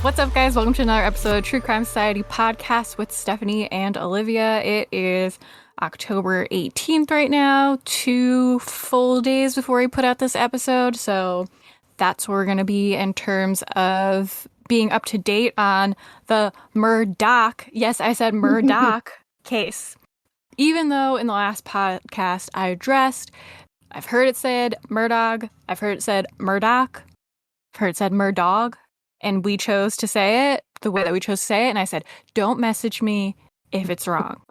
What's up, guys? Welcome to another episode of True Crime Society podcast with Stephanie and Olivia. It is October 18th right now, 2 full days before we put out this episode. So that's where we're going to be in terms of being up to date on the Murdaugh, yes, I said Murdaugh case. Even though in the last podcast I addressed, I've heard it said Murdaugh, I've heard it said Murdaugh, I've heard it said Murdaugh, and we chose to say it the way that we chose to say it, and I said, don't message me if it's wrong.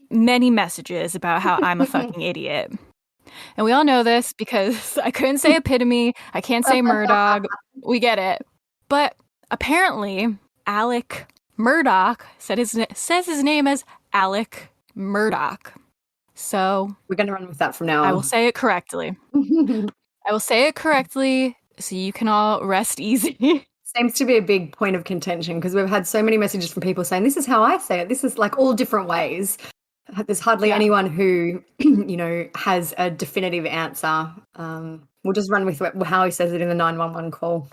Many messages about how I'm a fucking idiot. And we all know this because I couldn't say epitome, I can't say Murdaugh, we get it. But apparently, Alex Murdaugh says his name as Alex Murdaugh. So we're going to run with that from now on. I will say it correctly. I will say it correctly so you can all rest easy. Seems to be a big point of contention because we've had so many messages from people saying, this is how I say it. This is like all different ways. There's hardly anyone who, has a definitive answer. We'll just run with how he says it in the 911 call.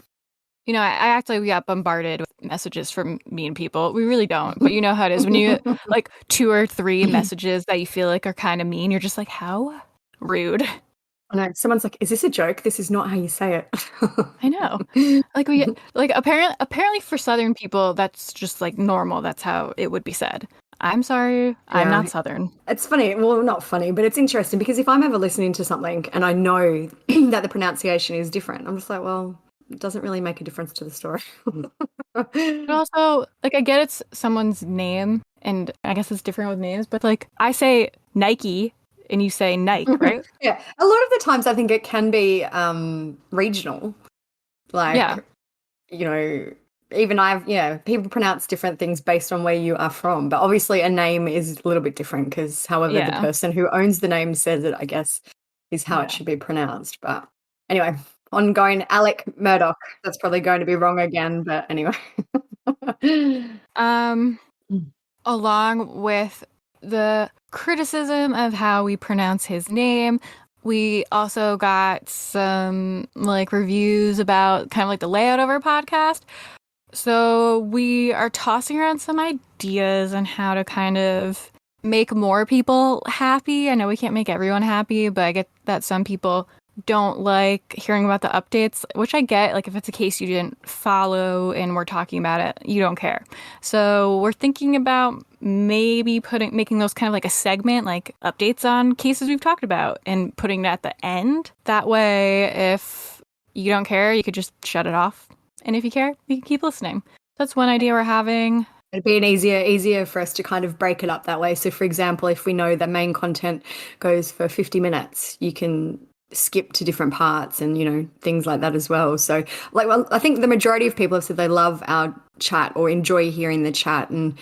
I act like we got bombarded with messages from mean people. We really don't. But you know how it is when you like 2 or 3 messages that you feel like are kind of mean. You're just like, how rude. I know. Someone's like, is this a joke? This is not how you say it. I know. Apparently for Southern people, that's just like normal. That's how it would be said. I'm sorry. I'm not Southern. It's funny. Well, not funny, but it's interesting because if I'm ever listening to something and I know that the pronunciation is different, I'm just like, well, it doesn't really make a difference to the story. But also, like, I get it's someone's name, and I guess it's different with names, but like, I say Nike and you say Nike, right? Yeah. A lot of the times I think it can be regional. Like, even people pronounce different things based on where you are from. But obviously a name is a little bit different because however the person who owns the name says it, I guess, is how it should be pronounced. But anyway, ongoing Alex Murdaugh. That's probably going to be wrong again, but anyway. Along with the criticism of how we pronounce his name, we also got some like reviews about kind of like the layout of our podcast. So we are tossing around some ideas on how to kind of make more people happy. I know we can't make everyone happy, but I get that some people don't like hearing about the updates, which I get. Like if it's a case you didn't follow and we're talking about it, you don't care. So we're thinking about maybe making those kind of like a segment, like updates on cases we've talked about and putting it at the end. That way, if you don't care, you could just shut it off. And if you care, you can keep listening. That's one idea we're having. It'd be an easier for us to kind of break it up that way. So for example, if we know the main content goes for 50 minutes, you can skip to different parts and, things like that as well. So I think the majority of people have said they love our chat or enjoy hearing the chat and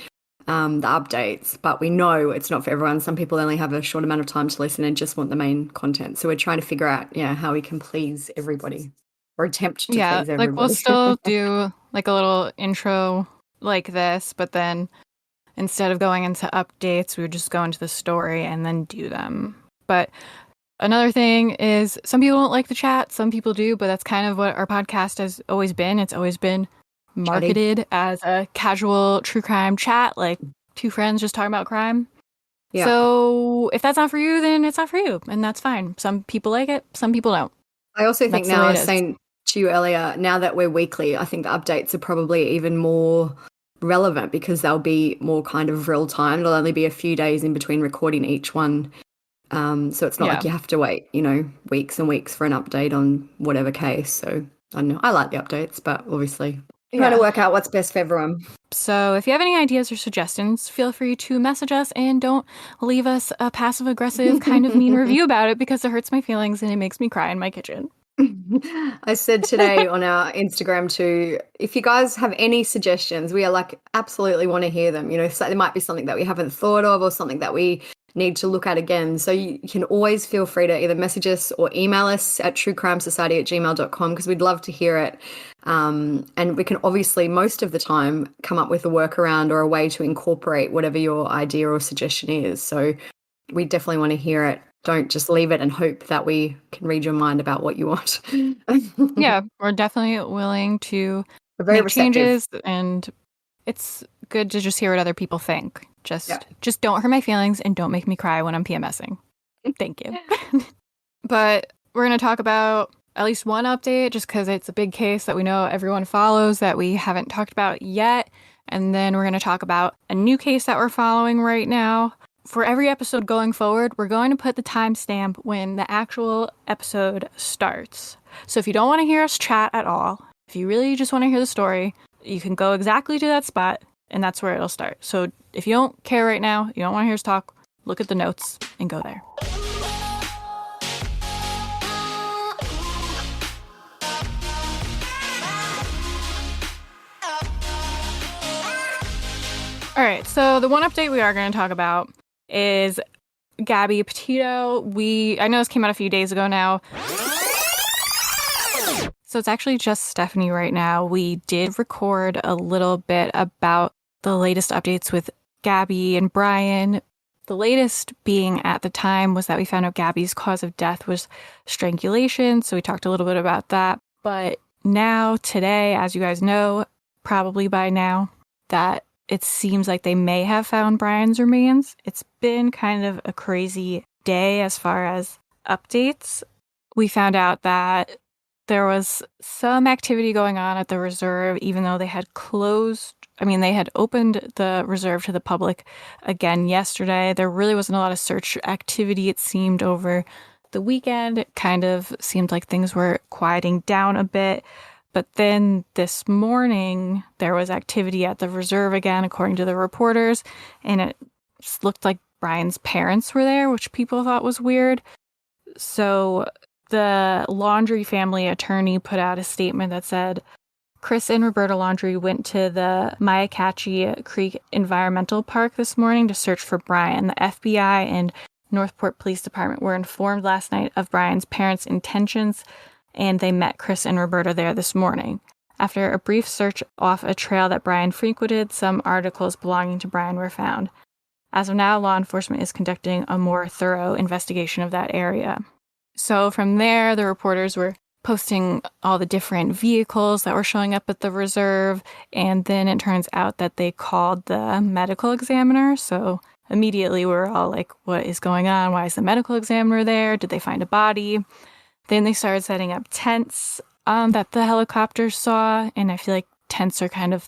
the updates, but we know it's not for everyone. Some people only have a short amount of time to listen and just want the main content. So we're trying to figure out, how we can please everybody or attempt to please everybody. Like we'll still do like a little intro like this, but then instead of going into updates, we would just go into the story and then do them. But another thing is some people don't like the chat, some people do, but that's kind of what our podcast has always been. It's always been marketed as a casual true crime chat, like 2 friends just talking about crime. Yeah. So if that's not for you, then it's not for you, and that's fine. Some people like it, some people don't. I also think now, I was saying to you earlier, now that we're weekly, I think the updates are probably even more relevant because they'll be more kind of real time. There'll only be a few days in between recording each one. So it's not like you have to wait, weeks and weeks for an update on whatever case. So I don't know. I like the updates, but obviously trying to work out what's best for everyone. So if you have any ideas or suggestions, feel free to message us and don't leave us a passive-aggressive kind of mean review about it because it hurts my feelings and it makes me cry in my kitchen. I said today on our Instagram too, if you guys have any suggestions, we are like absolutely want to hear them. So there might be something that we haven't thought of or something that we need to look at again. So you can always feel free to either message us or email us at truecrimesociety@gmail.com because we'd love to hear it. And we can obviously most of the time come up with a workaround or a way to incorporate whatever your idea or suggestion is. So we definitely want to hear it. Don't just leave it and hope that we can read your mind about what you want. Yeah, we're definitely willing to We're very make receptive. changes, and it's good to just hear what other people think. Just don't hurt my feelings and don't make me cry when I'm PMSing. Thank you. But we're going to talk about at least one update just because it's a big case that we know everyone follows that we haven't talked about yet. And then we're going to talk about a new case that we're following right now. For every episode going forward, we're going to put the timestamp when the actual episode starts. So if you don't want to hear us chat at all, if you really just want to hear the story, you can go exactly to that spot and that's where it'll start. So if you don't care right now, you don't want to hear us talk, look at the notes and go there. All right, so the one update we are going to talk about is Gabby Petito. I know this came out a few days ago now. So it's actually just Stephanie right now. We did record a little bit about the latest updates with Gabby and Brian. The latest being at the time was that we found out Gabby's cause of death was strangulation. So we talked a little bit about that. But now, today, as you guys know, probably by now, that it seems like they may have found Brian's remains. It's been kind of a crazy day as far as updates. We found out that there was some activity going on at the reserve, even though they had they had opened the reserve to the public again yesterday. There really wasn't a lot of search activity, it seemed, over the weekend. It kind of seemed like things were quieting down a bit. But then this morning, there was activity at the reserve again, according to the reporters, and it looked like Brian's parents were there, which people thought was weird. So the Laundrie family attorney put out a statement that said, Chris and Roberta Laundrie went to the Myakatchee Creek Environmental Park this morning to search for Brian. The FBI and Northport Police Department were informed last night of Brian's parents' intentions, and they met Chris and Roberta there this morning. After a brief search off a trail that Brian frequented, some articles belonging to Brian were found. As of now, law enforcement is conducting a more thorough investigation of that area. So from there, the reporters were posting all the different vehicles that were showing up at the reserve, and then it turns out that they called the medical examiner. So immediately we're all like, what is going on? Why is the medical examiner there? Did they find a body? Then they started setting up tents that the helicopters saw, and I feel like tents are kind of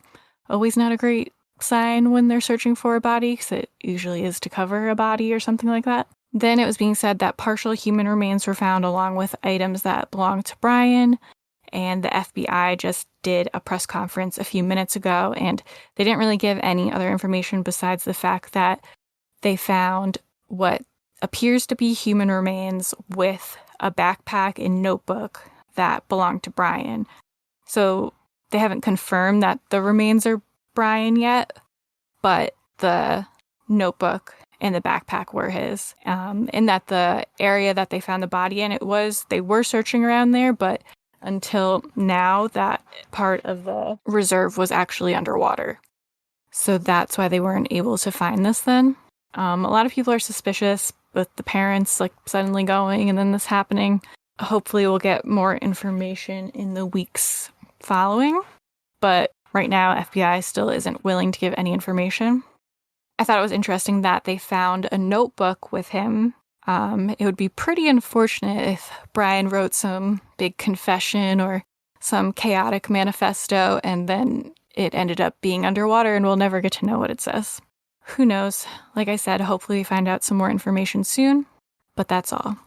always not a great sign when they're searching for a body, because it usually is to cover a body or something like that. Then it was being said that partial human remains were found along with items that belonged to Brian, and the FBI just did a press conference a few minutes ago, and they didn't really give any other information besides the fact that they found what appears to be human remains with a backpack and notebook that belonged to Brian. So they haven't confirmed that the remains are Brian yet, but the notebook and the backpack were his. And that the area that they found the body in, they were searching around there, but until now, that part of the reserve was actually underwater. So that's why they weren't able to find this then. A lot of people are suspicious with the parents suddenly going and then this happening. Hopefully we'll get more information in the weeks following. But right now, FBI still isn't willing to give any information. I thought it was interesting that they found a notebook with him. It would be pretty unfortunate if Brian wrote some big confession or some chaotic manifesto and then it ended up being underwater and we'll never get to know what it says. Who knows? Like I said, hopefully we find out some more information soon, but that's all.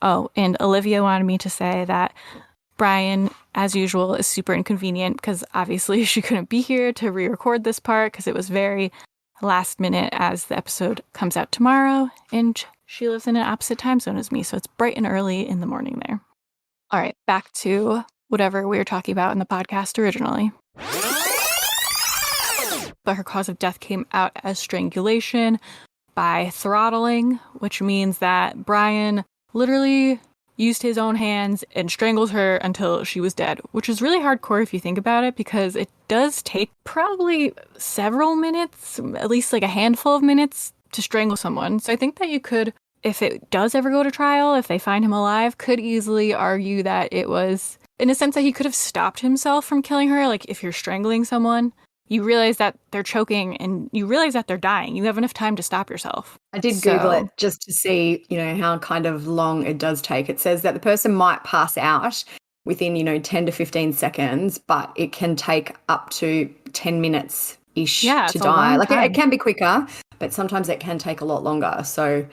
Oh, and Olivia wanted me to say that Brian, as usual, is super inconvenient because obviously she couldn't be here to re-record this part because it was very last minute as the episode comes out tomorrow, and she lives in an opposite time zone as me, so it's bright and early in the morning there. All right, back to whatever we were talking about in the podcast originally. But her cause of death came out as strangulation by throttling, which means that Brian literally used his own hands and strangled her until she was dead, which is really hardcore if you think about it, because it does take probably several minutes, at least a handful of minutes, to strangle someone. So I think that you could, if it does ever go to trial, if they find him alive, could easily argue that it was in a sense that he could have stopped himself from killing her. Like, if you're strangling someone, you realize that they're choking and you realize that they're dying. You have enough time to stop yourself. I did Google it just to see, how kind of long it does take. It says that the person might pass out within, 10 to 15 seconds, but it can take up to 10 minutes-ish to die. Like, it can be quicker, but sometimes it can take a lot longer. So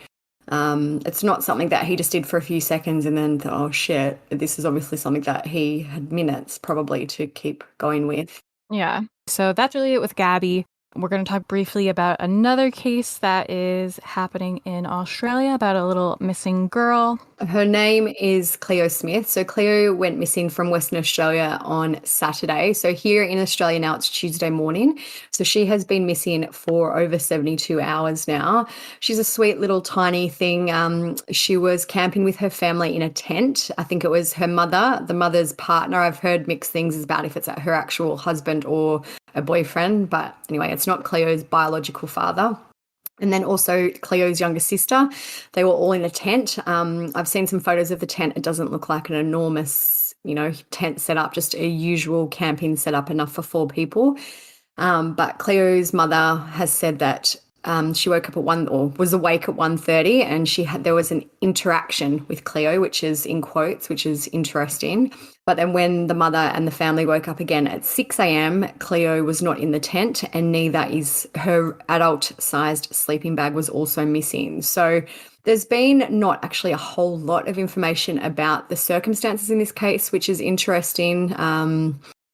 it's not something that he just did for a few seconds and then thought, oh, shit, this is obviously something that he had minutes probably to keep going with. Yeah. So that's really it with Gabby. We're going to talk briefly about another case that is happening in Australia about a little missing girl. Her name is Cleo Smith. So Cleo went missing from Western Australia on Saturday. So here in Australia now it's Tuesday morning. So she has been missing for over 72 hours now. She's a sweet little tiny thing. She was camping with her family in a tent. I think it was her mother, the mother's partner. I've heard mixed things about if it's her actual husband or a boyfriend. But anyway, it's not Cleo's biological father. And then also Cleo's younger sister. They were all in a tent. I've seen some photos of the tent. It doesn't look like an enormous, tent setup, just a usual camping setup enough for 4 people. But Cleo's mother has said that she woke up at was awake at 1:30, and there was an interaction with Cleo, which is in quotes, which is interesting. But then when the mother and the family woke up again at 6 a.m., Cleo was not in the tent, and neither is her adult-sized sleeping bag was also missing. So there's been not actually a whole lot of information about the circumstances in this case, which is interesting.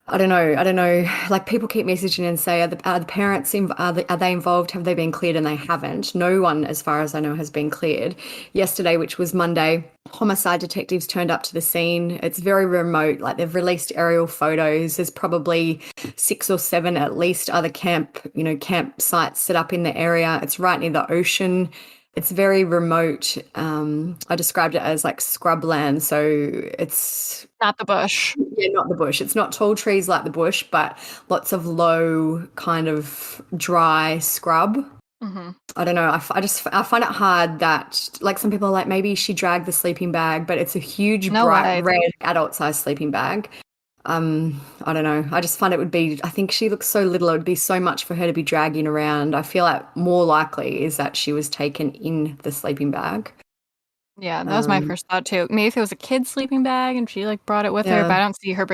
I don't know. Like, people keep messaging and say, are the parents, are they involved? Have they been cleared? And they haven't. No one, as far as I know, has been cleared. Yesterday, which was Monday, homicide detectives turned up to the scene. It's very remote. Like, they've released aerial photos. There's probably 6 or 7 at least other campsites set up in the area. It's right near the ocean. It's very remote. I described it as like scrubland. So it's not the bush. Yeah, not the bush. It's not tall trees like the bush, but lots of low kind of dry scrub. Mm-hmm. I don't know. I find it hard that, like, some people are like, maybe she dragged the sleeping bag, but it's a huge bright red adult-sized sleeping bag. I don't know. I just find I think she looks so little. It would be so much for her to be dragging around. I feel like more likely is that she was taken in the sleeping bag. Yeah, that was my first thought too. Maybe if it was a kid's sleeping bag and she like brought it with her, but I don't see her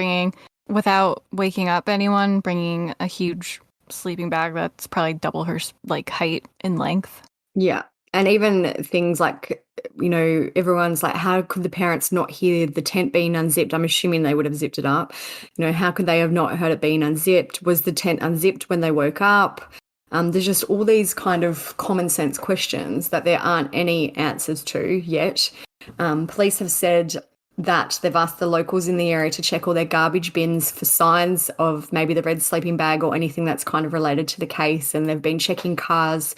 without waking up anyone, bringing a huge sleeping bag that's probably double her like height and length. Yeah. And even things like, everyone's like, how could the parents not hear the tent being unzipped? I'm assuming they would have zipped it up. How could they have not heard it being unzipped? Was the tent unzipped when they woke up? There's just all these kind of common sense questions that there aren't any answers to yet. Police have said that they've asked the locals in the area to check all their garbage bins for signs of maybe the red sleeping bag or anything that's kind of related to the case. And they've been checking cars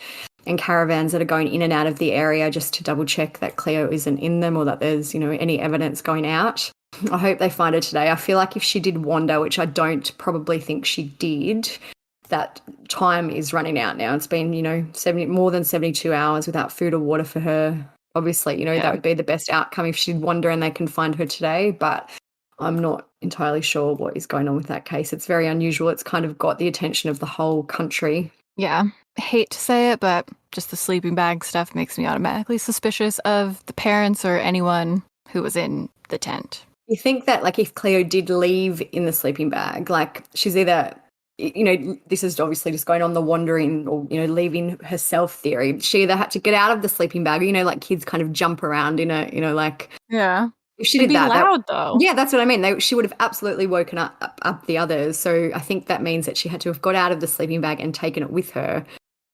and caravans that are going in and out of the area just to double check that Cleo isn't in them or that there's, any evidence going out. I hope they find her today. I feel like if she did wander, which I don't probably think she did, that time is running out now. It's been, more than 72 hours without food or water for her. Obviously, that would be the best outcome if she'd wander and they can find her today, but I'm not entirely sure what is going on with that case. It's very unusual. It's kind of got the attention of the whole country. Yeah. I hate to say it, but just the sleeping bag stuff makes me automatically suspicious of the parents or anyone who was in the tent. You think that, like, if Cleo did leave in the sleeping bag, like, she's either, this is obviously just going on the wandering or, leaving herself theory. She either had to get out of the sleeping bag, like kids kind of jump around in a, like. Yeah. If she did that, loud, though. Yeah, that's what I mean. She would have absolutely woken up the others. So I think that means that she had to have got out of the sleeping bag and taken it with her.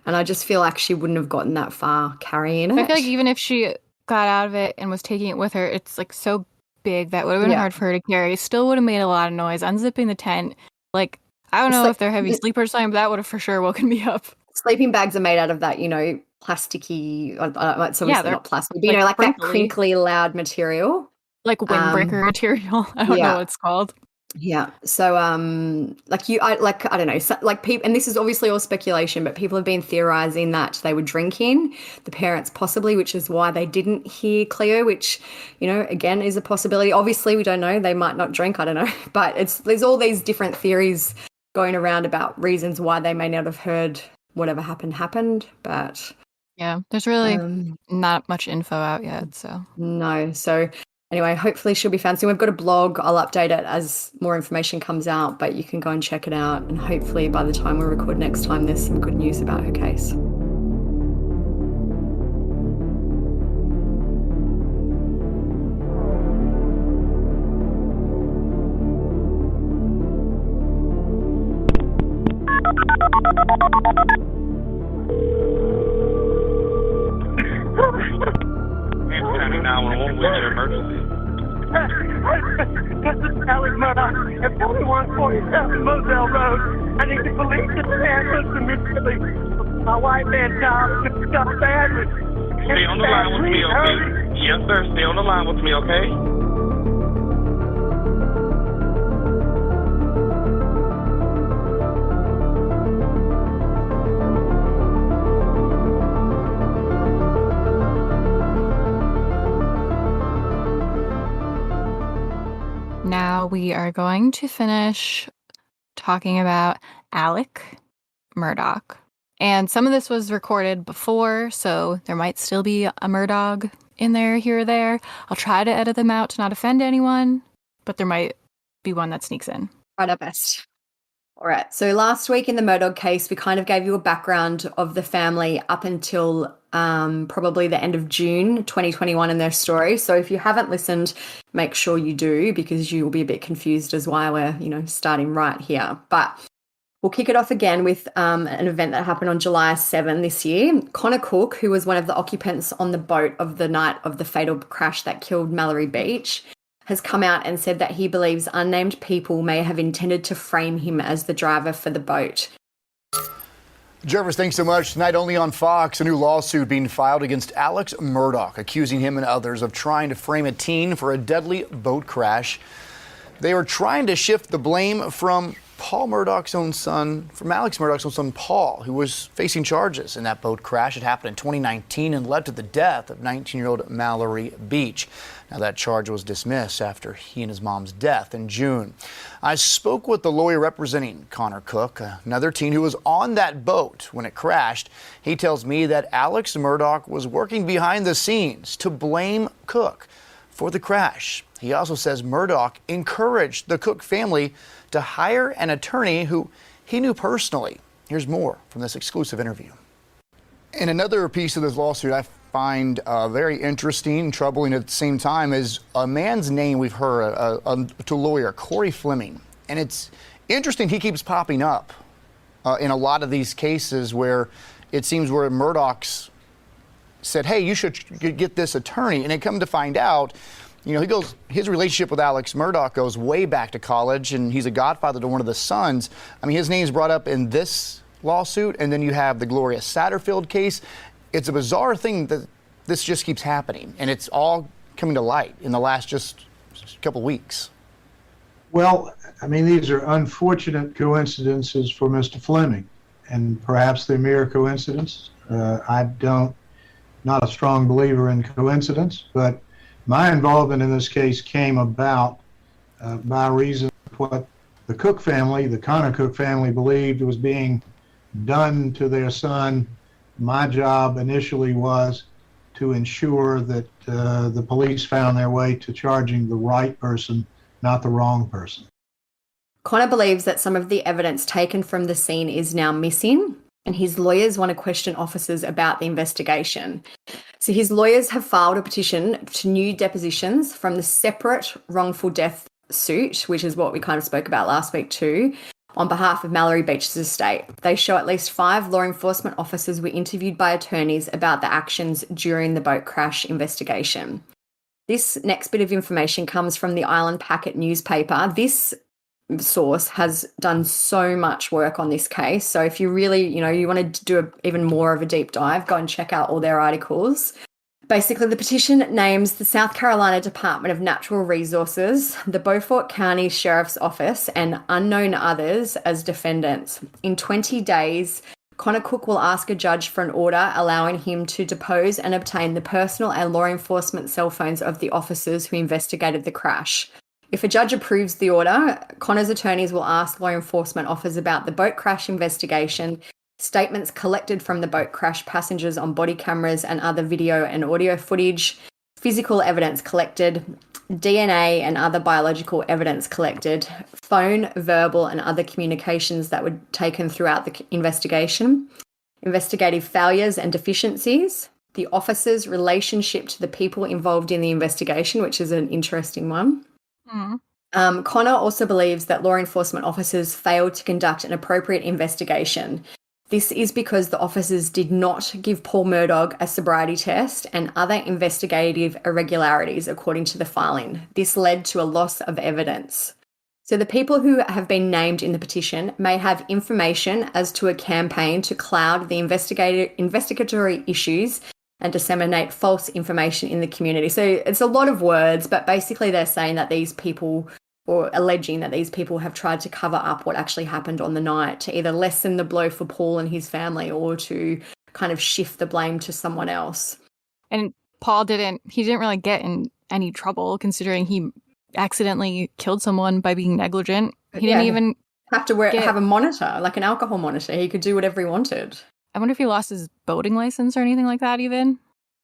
And I just feel like she wouldn't have gotten that far carrying it. I feel like even if she got out of it and was taking it with her, it's like so big that would have been hard for her to carry. Still would have made a lot of noise. Unzipping the tent, like, I don't know if they're heavy sleepers or something, but that would have for sure woken me up. Sleeping bags are made out of that, plasticky, it's obviously not plastic, but, like that crinkly, loud material. Like windbreaker material. I don't know what it's called. Yeah. So, I don't know, so, like people, and this is obviously all speculation, but people have been theorizing that they were drinking, the parents possibly, which is why they didn't hear Cleo, which, again, is a possibility. Obviously, we don't know. They might not drink. I don't know. But there's all these different theories going around about reasons why they may not have heard whatever happened. But Yeah, there's really not much info out yet. So no. So anyway, hopefully she'll be found soon. We've got a blog. I'll update it as more information comes out, but you can go and check it out. And hopefully by the time we record next time, there's some good news about her case. This is Alex Murdaugh at 4147 Moselle Road. I need the police to stand to me, please. My wife and child is so badly. Stay on the line with me, okay? Yes, sir. Stay on the line with me, okay? now we are going to finish talking about Alex Murdaugh. And some of this was recorded before, so there might still be a Murdaugh in there here or there. I'll try to edit them out to not offend anyone, but there might be one that sneaks in. Right, our best. All right. So last week in the Murdaugh case, we kind of gave you a background of the family up until probably the end of June 2021 in their story. So if you haven't listened, make sure you do, because you will be a bit confused as why we're, starting right here. But we'll kick it off again with an event that happened on July 7 this year. Connor Cook, who was one of the occupants on the boat of the night of the fatal crash that killed Mallory Beach, has come out and said that he believes unnamed people may have intended to frame him as the driver for the boat. Jervis, thanks so much. Tonight only on Fox, a new lawsuit being filed against Alex Murdaugh, accusing him and others of trying to frame a teen for a deadly boat crash. They were trying to shift the blame from Alex Murdaugh's own son, Paul, who was facing charges in that boat crash. It happened in 2019 and led to the death of 19-year-old Mallory Beach. Now, that charge was dismissed after he and his mom's death in June. I spoke with the lawyer representing Connor Cook, another teen who was on that boat when it crashed. He tells me that Alex Murdaugh was working behind the scenes to blame Cook for the crash. He also says Murdaugh encouraged the Cook family to hire an attorney who he knew personally. Here's more from this exclusive interview. In another piece of this lawsuit I find very interesting, troubling at the same time, is a man's name we've heard, to lawyer, Corey Fleming. And it's interesting he keeps popping up in a lot of these cases where it seems where Murdaugh's said, hey, you should get this attorney. And they come to find out, his relationship with Alex Murdaugh goes way back to college, and he's a godfather to one of the sons. I mean, his name's brought up in this lawsuit, and then you have the Gloria Satterfield case. It's a bizarre thing that this just keeps happening, and it's all coming to light in the last just couple weeks. Well, I mean, these are unfortunate coincidences for Mr. Fleming, and perhaps they're mere coincidences. Not a strong believer in coincidence, but my involvement in this case came about by reason of what the Cook family, the Connor Cook family, believed was being done to their son. My job initially was to ensure that the police found their way to charging the right person, not the wrong person. Connor believes that some of the evidence taken from the scene is now missing, and his lawyers want to question officers about the investigation. So his lawyers have filed a petition to new depositions from the separate wrongful death suit, which is what we kind of spoke about last week too, on behalf of Mallory Beach's estate. They show at least 5 law enforcement officers were interviewed by attorneys about the actions during the boat crash investigation. This next bit of information comes from the Island Packet newspaper. This source has done so much work on this case. So if you really, you want to do even more of a deep dive, go and check out all their articles. Basically, the petition names the South Carolina Department of Natural Resources, the Beaufort County Sheriff's Office, and unknown others as defendants. In 20 days, Connor Cook will ask a judge for an order allowing him to depose and obtain the personal and law enforcement cell phones of the officers who investigated the crash. If a judge approves the order, Connor's attorneys will ask law enforcement officers about the boat crash investigation, statements collected from the boat crash passengers on body cameras and other video and audio footage, physical evidence collected, DNA and other biological evidence collected, phone, verbal and other communications that were taken throughout the investigation, investigative failures and deficiencies, the officer's relationship to the people involved in the investigation, which is an interesting one. Connor also believes that law enforcement officers failed to conduct an appropriate investigation. This is because the officers did not give Paul Murdaugh a sobriety test and other investigative irregularities, according to the filing. This led to a loss of evidence. So the people who have been named in the petition may have information as to a campaign to cloud the investigatory issues and disseminate false information in the community. So it's a lot of words, but basically they're saying that these people, or alleging that these people have tried to cover up what actually happened on the night to either lessen the blow for Paul and his family or to kind of shift the blame to someone else. And Paul didn't really get in any trouble considering he accidentally killed someone by being negligent. He didn't even have to have a monitor, like an alcohol monitor. He could do whatever he wanted. I wonder if he lost his boating license or anything like that even.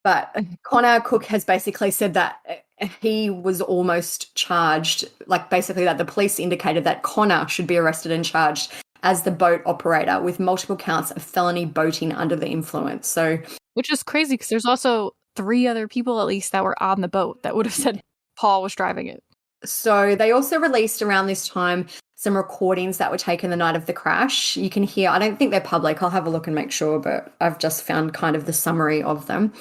But Connor Cook has basically said that he was almost charged, like basically that the police indicated that Connor should be arrested and charged as the boat operator with multiple counts of felony boating under the influence. So, which is crazy because there's also 3 other people at least that were on the boat that would have said Paul was driving it. So they also released around this time some recordings that were taken the night of the crash. You can hear, I don't think they're public, I'll have a look and make sure, but I've just found kind of the summary of them.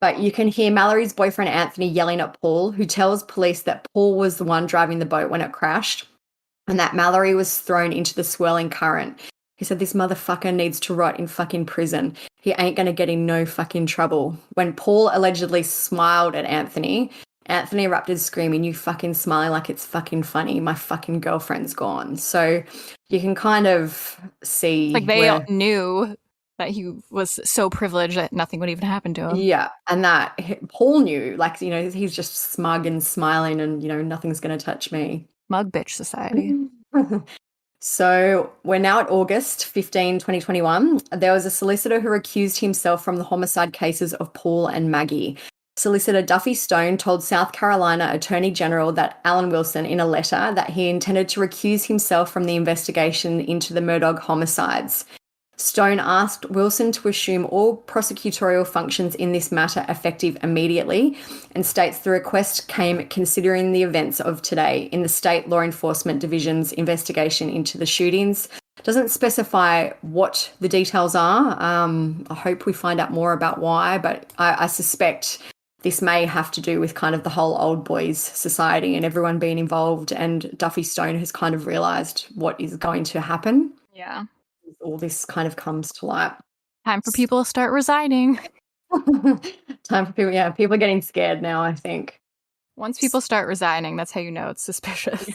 But you can hear Mallory's boyfriend Anthony yelling at Paul, who tells police that Paul was the one driving the boat when it crashed and that Mallory was thrown into the swirling current. He said, this motherfucker needs to rot in fucking prison. He ain't going to get in no fucking trouble. When Paul allegedly smiled at Anthony erupted screaming, you fucking smiling like it's fucking funny. My fucking girlfriend's gone. So you can kind of see. Like they all knew that he was so privileged that nothing would even happen to him. Yeah. And that Paul knew, like, you know, he's just smug and smiling and, you know, nothing's going to touch me. Mug bitch society. So we're now at August 15, 2021. There was a solicitor who recused himself from the homicide cases of Paul and Maggie. Solicitor Duffy Stone told South Carolina Attorney General that Alan Wilson in a letter that he intended to recuse himself from the investigation into the Murdaugh homicides. Stone asked Wilson to assume all prosecutorial functions in this matter effective immediately and states the request came considering the events of today in the State Law Enforcement Division's investigation into the shootings. Doesn't specify what the details are. I hope we find out more about why, but I suspect this may have to do with kind of the whole old boys society and everyone being involved, and Duffy Stone has kind of realised what is going to happen. Yeah. All this kind of comes to light. Time for people to start resigning. Time for people, people are getting scared now, I think. Once people start resigning, that's how you know it's suspicious.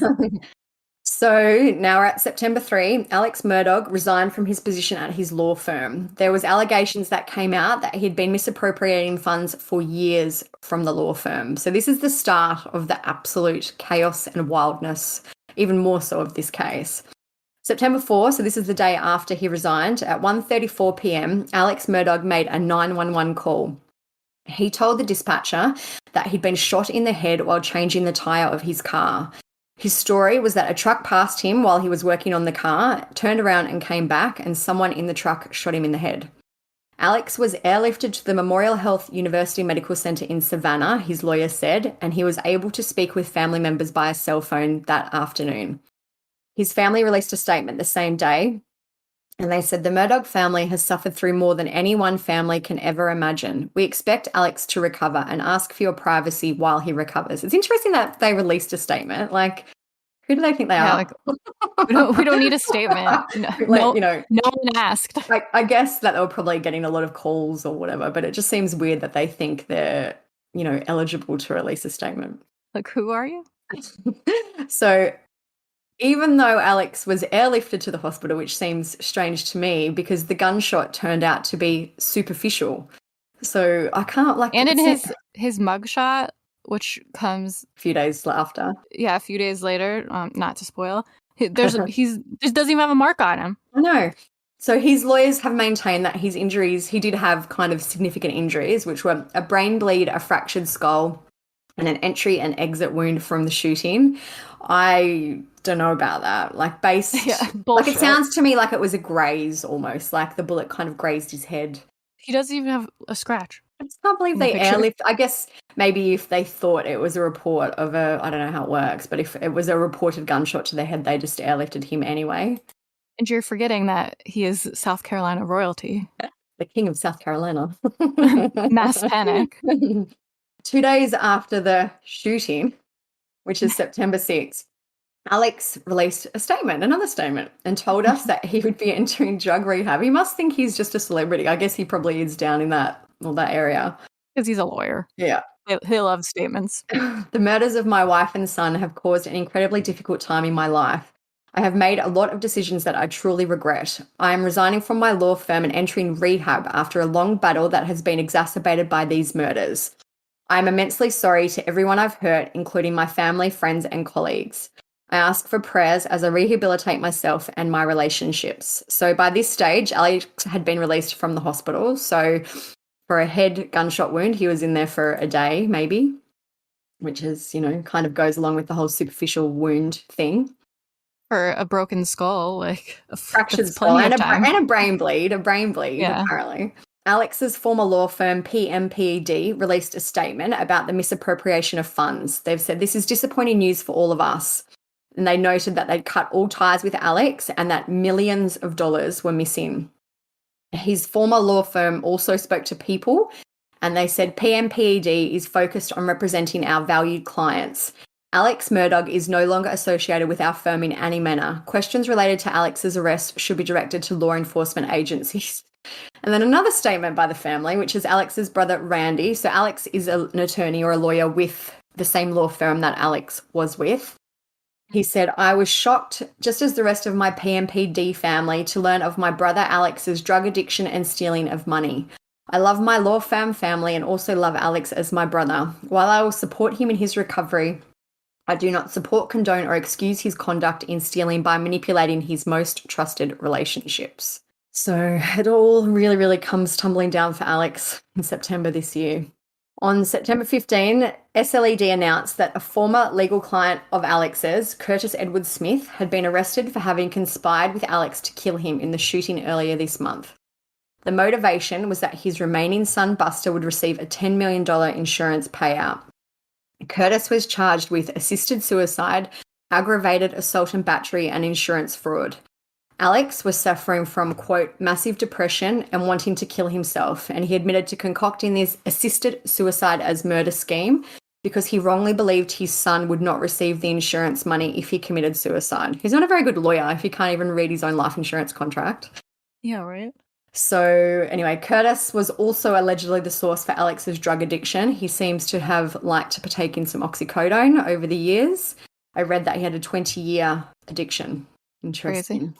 So now we're at September 3. Alex Murdaugh resigned from his position at his law firm. There was allegations that came out that he'd been misappropriating funds for years from the law firm. So this is the start of the absolute chaos and wildness, even more so of this case. September 4, so this is the day after he resigned, at 1:34 p.m, Alex Murdaugh made a 911 call. He told the dispatcher that he'd been shot in the head while changing the tyre of his car. His story was that a truck passed him while he was working on the car, turned around and came back, and someone in the truck shot him in the head. Alex was airlifted to the Memorial Health University Medical Center in Savannah, his lawyer said, and he was able to speak with family members by a cell phone that afternoon. His family released a statement the same day, and they said the Murdaugh family has suffered through more than any one family can ever imagine. We expect Alex to recover and ask for your privacy while he recovers. It's interesting that they released a statement. Like, Who do they think they Yeah, are? like we don't need a statement. No, no one asked. I guess that they were probably getting a lot of calls or whatever, but it just seems weird that they think they're, eligible to release a statement. Like, who are you? So even though Alex was airlifted to the hospital, which seems strange to me because the gunshot turned out to be superficial. So I can't And in his mugshot, which comes a few days after. Yeah, a few days later, not to spoil, he doesn't even have a mark on him. No. So his lawyers have maintained that his injuries, he did have kind of significant injuries, which were a brain bleed, a fractured skull, and an entry and exit wound from the shooting. I don't know about that. Like bullshit. It sounds to me like it was a graze almost, like the bullet kind of grazed his head. He doesn't even have a scratch. I just can't believe they airlift. I guess maybe if they thought it was a report of I don't know how it works, but if it was a reported gunshot to the head, they just airlifted him anyway. And you're forgetting that he is South Carolina royalty. The king of South Carolina. Mass panic. 2 days after the shooting, which is September 6th, Alex released another statement, and told us that he would be entering drug rehab. He must think he's just a celebrity. I guess he probably is down in that area. Because he's a lawyer. Yeah. He loves statements. The murders of my wife and son have caused an incredibly difficult time in my life. I have made a lot of decisions that I truly regret. I am resigning from my law firm and entering rehab after a long battle that has been exacerbated by these murders. I am immensely sorry to everyone I've hurt, including my family, friends, and colleagues. I ask for prayers as I rehabilitate myself and my relationships. So by this stage, Alex had been released from the hospital. So for a head gunshot wound, he was in there for a day, maybe, which is, kind of goes along with the whole superficial wound thing. For a broken skull, like a fractured skull and a brain bleed, yeah. Apparently. Alex's former law firm, PMPED, released a statement about the misappropriation of funds. They've said, this is disappointing news for all of us. And they noted that they'd cut all ties with Alex and that millions of dollars were missing. His former law firm also spoke to People, and they said PMPED is focused on representing our valued clients. Alex Murdaugh is no longer associated with our firm in any manner. Questions related to Alex's arrest should be directed to law enforcement agencies. And then another statement by the family, which is Alex's brother, Randy. So Alex is an attorney or a lawyer with the same law firm that Alex was with. He said, I was shocked, just as the rest of my PMPD family, to learn of my brother Alex's drug addiction and stealing of money. I love my law firm family and also love Alex as my brother. While I will support him in his recovery, I do not support, condone, or excuse his conduct in stealing by manipulating his most trusted relationships. So it all really, really comes tumbling down for Alex in September this year. On September 15, SLED announced that a former legal client of Alex's, Curtis Edward Smith, had been arrested for having conspired with Alex to kill him in the shooting earlier this month. The motivation was that his remaining son, Buster, would receive a $10 million insurance payout. Curtis was charged with assisted suicide, aggravated assault and battery, and insurance fraud. Alex was suffering from, quote, massive depression and wanting to kill himself, and he admitted to concocting this assisted suicide as murder scheme because he wrongly believed his son would not receive the insurance money if he committed suicide. He's not a very good lawyer if he can't even read his own life insurance contract. Yeah, right. So anyway, Curtis was also allegedly the source for Alex's drug addiction. He seems to have liked to partake in some oxycodone over the years. I read that he had a 20-year addiction. Interesting. Crazy.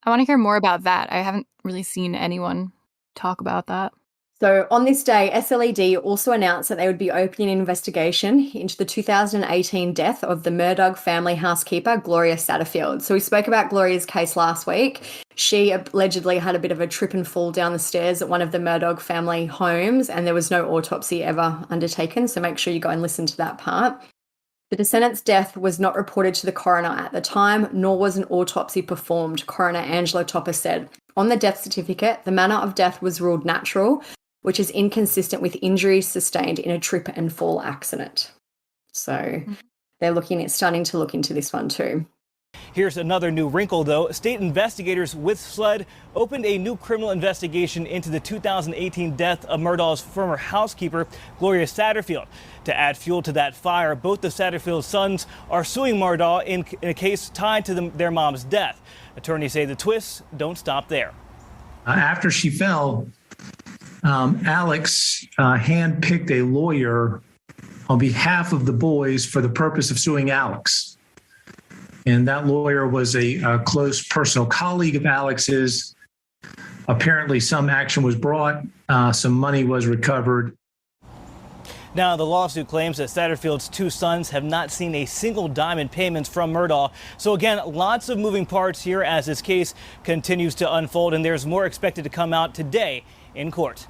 I want to hear more about that. I haven't really seen anyone talk about that. So on this day, SLED also announced that they would be opening an investigation into the 2018 death of the Murdaugh family housekeeper, Gloria Satterfield. So we spoke about Gloria's case last week. She allegedly had a bit of a trip and fall down the stairs at one of the Murdaugh family homes, and there was no autopsy ever undertaken. So make sure you go and listen to that part. The descendant's death was not reported to the coroner at the time, nor was an autopsy performed, Coroner Angela Topper said. On the death certificate, the manner of death was ruled natural, which is inconsistent with injuries sustained in a trip and fall accident. So they're starting to look into this one too. Here's another new wrinkle, though. State investigators with SLED opened a new criminal investigation into the 2018 death of Murdaugh's former housekeeper, Gloria Satterfield. To add fuel to that fire, both of Satterfield's sons are suing Murdaugh in a case tied to their mom's death. Attorneys say the twists don't stop there. After she fell, Alex handpicked a lawyer on behalf of the boys for the purpose of suing Alex. And that lawyer was a close personal colleague of Alex's. Apparently, some action was brought, some money was recovered. Now, the lawsuit claims that Satterfield's two sons have not seen a single dime in payments from Murdaugh. So again, lots of moving parts here as this case continues to unfold, and there's more expected to come out today in court.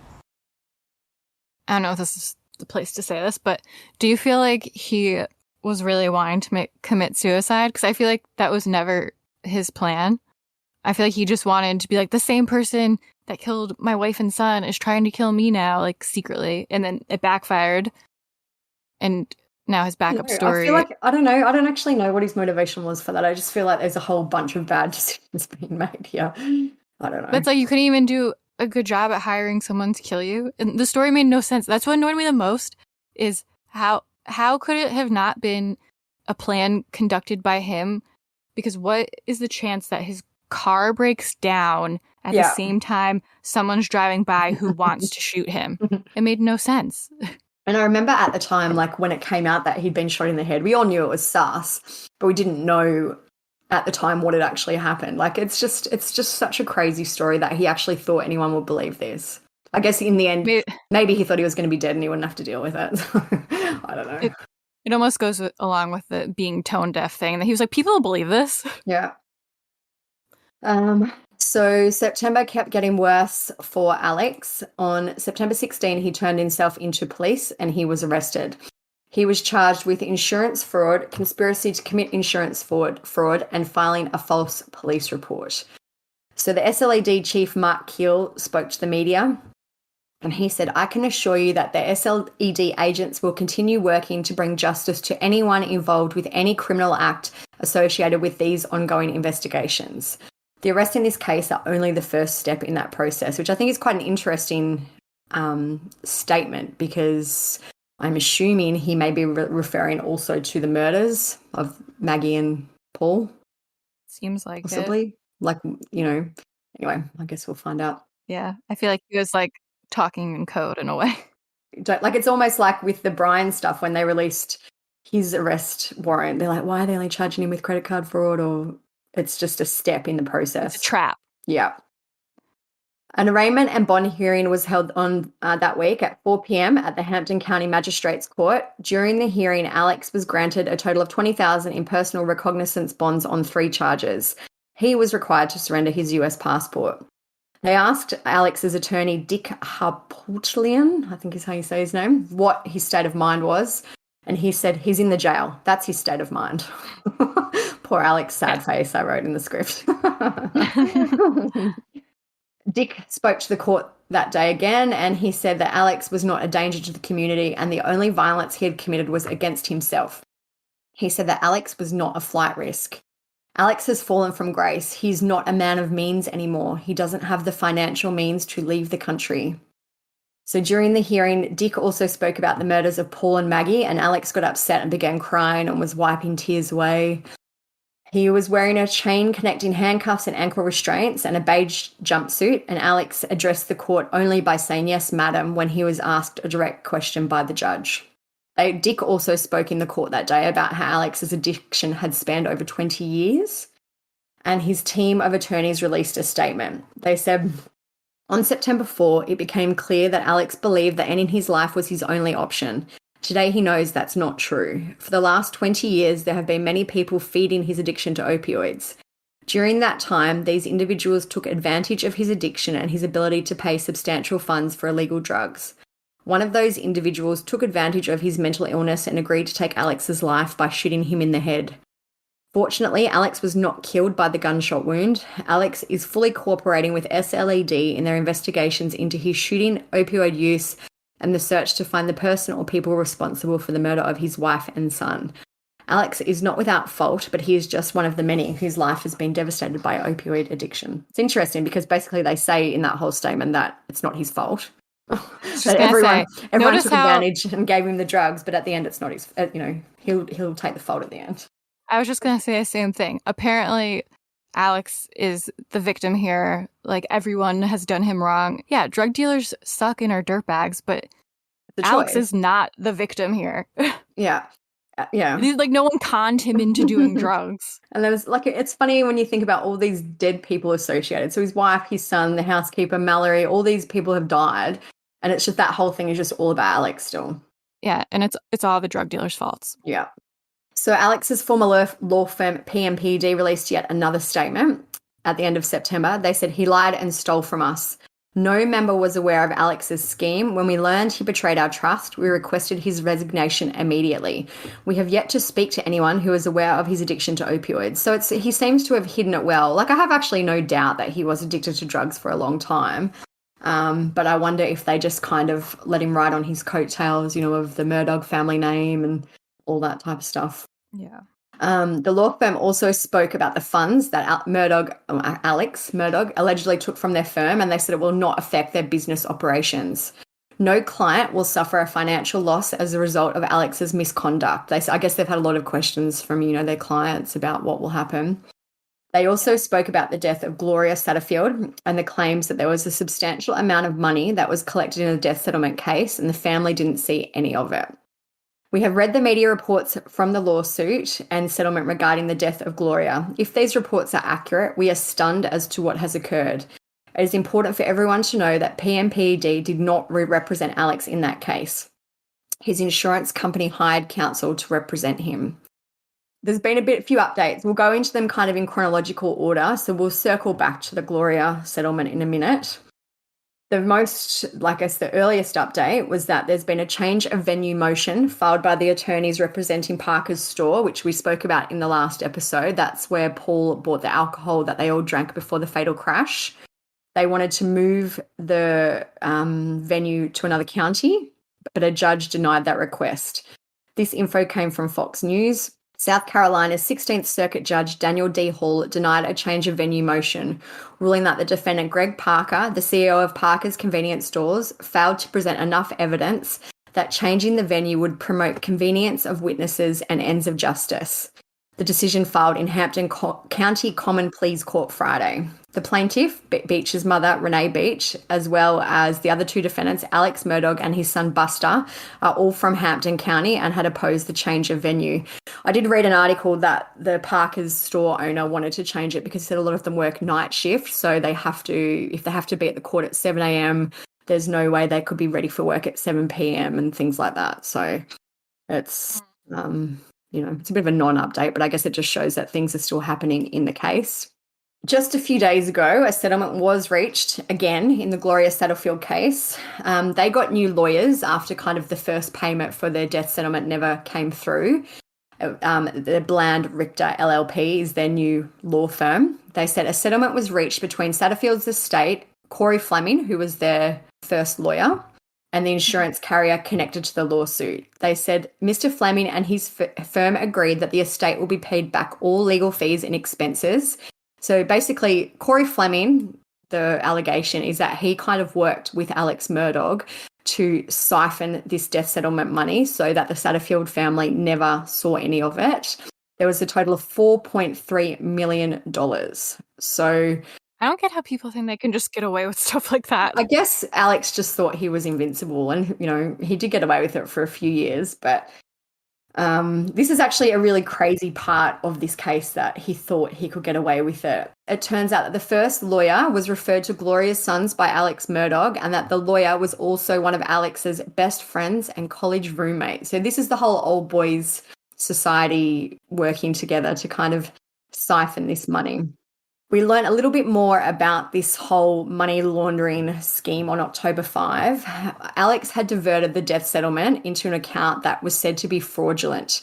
I don't know if this is the place to say this, but do you feel like he was really wanting to commit suicide? Because I feel like that was never his plan. I feel like he just wanted to be like, the same person that killed my wife and son is trying to kill me now, like secretly. And then it backfired. And now his backup story. I feel like, I don't know. I don't actually know what his motivation was for that. I just feel like there's a whole bunch of bad decisions being made here. I don't know. But it's like you couldn't even do a good job at hiring someone to kill you. And the story made no sense. That's what annoyed me the most is how could it have not been a plan conducted by him? Because what is the chance that his car breaks down at the same time someone's driving by who wants to shoot him? It made no sense. And I remember at the time, like when it came out that he'd been shot in the head, we all knew it was sus, but we didn't know at the time what had actually happened. Like it's just such a crazy story that he actually thought anyone would believe this. I guess in the end, maybe he thought he was going to be dead and he wouldn't have to deal with it. I don't know. It almost goes along with the being tone deaf thing. That he was like, people will believe this. Yeah. So September kept getting worse for Alex. On September 16, he turned himself into police and he was arrested. He was charged with insurance fraud, conspiracy to commit insurance fraud, and filing a false police report. So the SLED chief, Mark Keel, spoke to the media. And he said, I can assure you that the SLED agents will continue working to bring justice to anyone involved with any criminal act associated with these ongoing investigations. The arrests in this case are only the first step in that process, which I think is quite an interesting statement because I'm assuming he may be referring also to the murders of Maggie and Paul. Seems like possibly. It. Like, you know, anyway, I guess we'll find out. Yeah, I feel like he was like talking in code in a way. Like it's almost like with the Brian stuff when they released his arrest warrant. They're like, why are they only charging him with credit card fraud? Or it's just a step in the process. It's a trap. Yeah. An arraignment and bond hearing was held on that week at 4 p.m. at the Hampton County Magistrates Court. During the hearing, Alex was granted a total of $20,000 in personal recognizance bonds on 3 charges. He was required to surrender his US passport. They asked Alex's attorney, Dick Harpootlian, I think is how you say his name, what his state of mind was. And he said, he's in the jail. That's his state of mind. Poor Alex, sad face, I wrote in the script. Dick spoke to the court that day again, and he said that Alex was not a danger to the community and the only violence he had committed was against himself. He said that Alex was not a flight risk. Alex has fallen from grace. He's not a man of means anymore. He doesn't have the financial means to leave the country. So during the hearing, Dick also spoke about the murders of Paul and Maggie, and Alex got upset and began crying and was wiping tears away. He was wearing a chain connecting handcuffs and ankle restraints and a beige jumpsuit, and Alex addressed the court only by saying, yes, madam, when he was asked a direct question by the judge. Dick also spoke in the court that day about how Alex's addiction had spanned over 20 years, and his team of attorneys released a statement. They said, on September 4, it became clear that Alex believed that ending his life was his only option. Today he knows that's not true. For the last 20 years, there have been many people feeding his addiction to opioids. During that time, these individuals took advantage of his addiction and his ability to pay substantial funds for illegal drugs. One of those individuals took advantage of his mental illness and agreed to take Alex's life by shooting him in the head. Fortunately, Alex was not killed by the gunshot wound. Alex is fully cooperating with SLED in their investigations into his shooting, opioid use, and the search to find the person or people responsible for the murder of his wife and son. Alex is not without fault, but he is just one of the many whose life has been devastated by opioid addiction. It's interesting because basically they say in that whole statement that it's not his fault. That everyone took advantage and gave him the drugs, but at the end it's not his, he'll take the fault at the end. I was just going to say the same thing. Apparently, Alex is the victim here. Like, everyone has done him wrong. Yeah, drug dealers suck and are dirtbags, but Alex is not the victim here. Yeah. Yeah. Like, no one conned him into doing drugs. And there was it's funny when you think about all these dead people associated. So his wife, his son, the housekeeper, Mallory, all these people have died. And it's just that whole thing is just all about Alex still. Yeah. And it's all the drug dealers' faults. Yeah. So Alex's former law firm, PMPD, released yet another statement at the end of September. They said he lied and stole from us. No member was aware of Alex's scheme. When we learned he betrayed our trust, we requested his resignation immediately. We have yet to speak to anyone who is aware of his addiction to opioids. So he seems to have hidden it well. Like, I have actually no doubt that he was addicted to drugs for a long time. But I wonder if they just kind of let him ride on his coattails, of the Murdaugh family name and all that type of stuff. Yeah. The law firm also spoke about the funds that Alex Murdaugh allegedly took from their firm, and they said it will not affect their business operations. No client will suffer a financial loss as a result of Alex's misconduct. I guess they've had a lot of questions from, their clients about what will happen. They also spoke about the death of Gloria Satterfield and the claims that there was a substantial amount of money that was collected in a death settlement case, and the family didn't see any of it. We have read the media reports from the lawsuit and settlement regarding the death of Gloria. If these reports are accurate, we are stunned as to what has occurred. It is important for everyone to know that PMPD did not represent Alex in that case. His insurance company hired counsel to represent him. There's been a few updates. We'll go into them kind of in chronological order, so we'll circle back to the Gloria settlement in a minute. The earliest update was that there's been a change of venue motion filed by the attorneys representing Parker's store, which we spoke about in the last episode. That's where Paul bought the alcohol that they all drank before the fatal crash. They wanted to move the venue to another county, but a judge denied that request. This info came from Fox News. South Carolina's 16th Circuit Judge Daniel D. Hall denied a change of venue motion, ruling that the defendant Greg Parker, the CEO of Parker's Convenience Stores, failed to present enough evidence that changing the venue would promote convenience of witnesses and ends of justice. The decision filed in Hampton County Common Pleas Court Friday. The plaintiff, Beach's mother, Renee Beach, as well as the other two defendants, Alex Murdaugh and his son Buster, are all from Hampton County and had opposed the change of venue. I did read an article that the Parker's store owner wanted to change it because he said a lot of them work night shift, so if they have to be at the court at 7 a.m., there's no way they could be ready for work at 7 p.m. and things like that. So it's, it's a bit of a non-update, but I guess it just shows that things are still happening in the case. Just a few days ago, a settlement was reached again in the Gloria Satterfield case. They got new lawyers after kind of the first payment for their death settlement never came through. The Bland Richter LLP is their new law firm. They said a settlement was reached between Satterfield's estate, Corey Fleming, who was their first lawyer, and the insurance carrier connected to the lawsuit. They said Mr. Fleming and his firm agreed that the estate will be paid back all legal fees and expenses. So basically, Corey Fleming, the allegation is that he kind of worked with Alex Murdaugh to siphon this death settlement money so that the Satterfield family never saw any of it. There was a total of $4.3 million. So I don't get how people think they can just get away with stuff like that. I guess Alex just thought he was invincible, and, he did get away with it for a few years, but this is actually a really crazy part of this case that he thought he could get away with it. It turns out that the first lawyer was referred to Gloria's sons by Alex Murdaugh, and that the lawyer was also one of Alex's best friends and college roommates. So this is the whole old boys society working together to kind of siphon this money. We learned a little bit more about this whole money laundering scheme on October 5. Alex had diverted the death settlement into an account that was said to be fraudulent.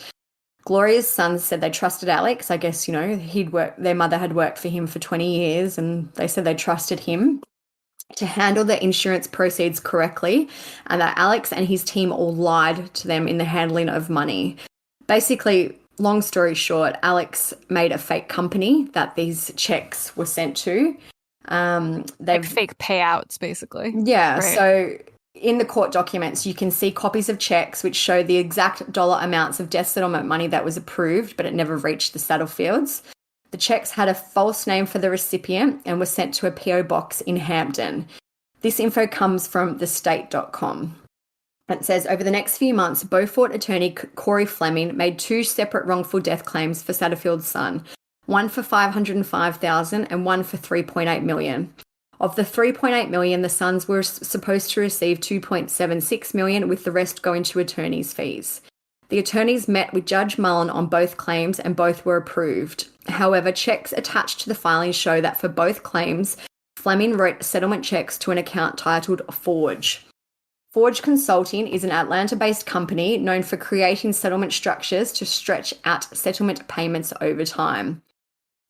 Gloria's sons said they trusted Alex. I guess, their mother had worked for him for 20 years, and they said they trusted him to handle the insurance proceeds correctly, and that Alex and his team all lied to them in the handling of money. Basically, long story short, Alex made a fake company that these checks were sent to. Like fake payouts, basically. Yeah. Right. So in the court documents, you can see copies of checks which show the exact dollar amounts of death settlement money that was approved, but it never reached the Saddlefields. The checks had a false name for the recipient and were sent to a PO box in Hampton. This info comes from thestate.com. It says, over the next few months, Beaufort attorney Corey Fleming made 2 separate wrongful death claims for Satterfield's son, one for $505,000 and one for $3.8 million. Of the $3.8 million, the sons were supposed to receive $2.76 million, with the rest going to attorney's fees. The attorneys met with Judge Mullen on both claims and both were approved. However, checks attached to the filing show that for both claims, Fleming wrote settlement checks to an account titled Forge. Forge Consulting is an Atlanta-based company known for creating settlement structures to stretch out settlement payments over time.